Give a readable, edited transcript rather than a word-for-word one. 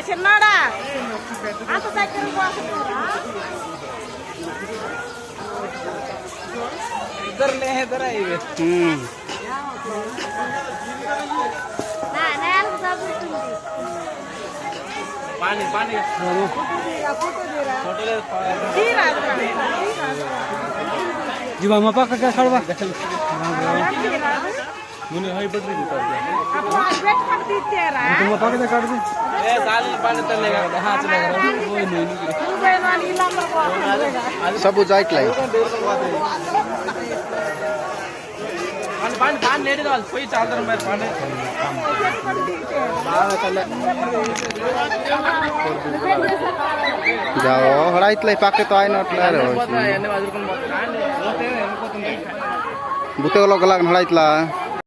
చిన్నాడా అంత దగ్గర ఇద్దరు ఇవి पानी पानी जीवा में पका क्या खड़वा मुने हाई पटरी की काट दिया तुम पका दे काट दे ए साल पानी चलेगा हां चलेगा कोई नहीं सब जाइक लाई पानी पानी पानी नेड़ी डाल कोई चादर में पानी बाहर चले जाओ हड़ाइत लाई पाके तो आइ नट ला रे एने बाजू कोन बात बुते बुते लोग लागन हड़ाइत ला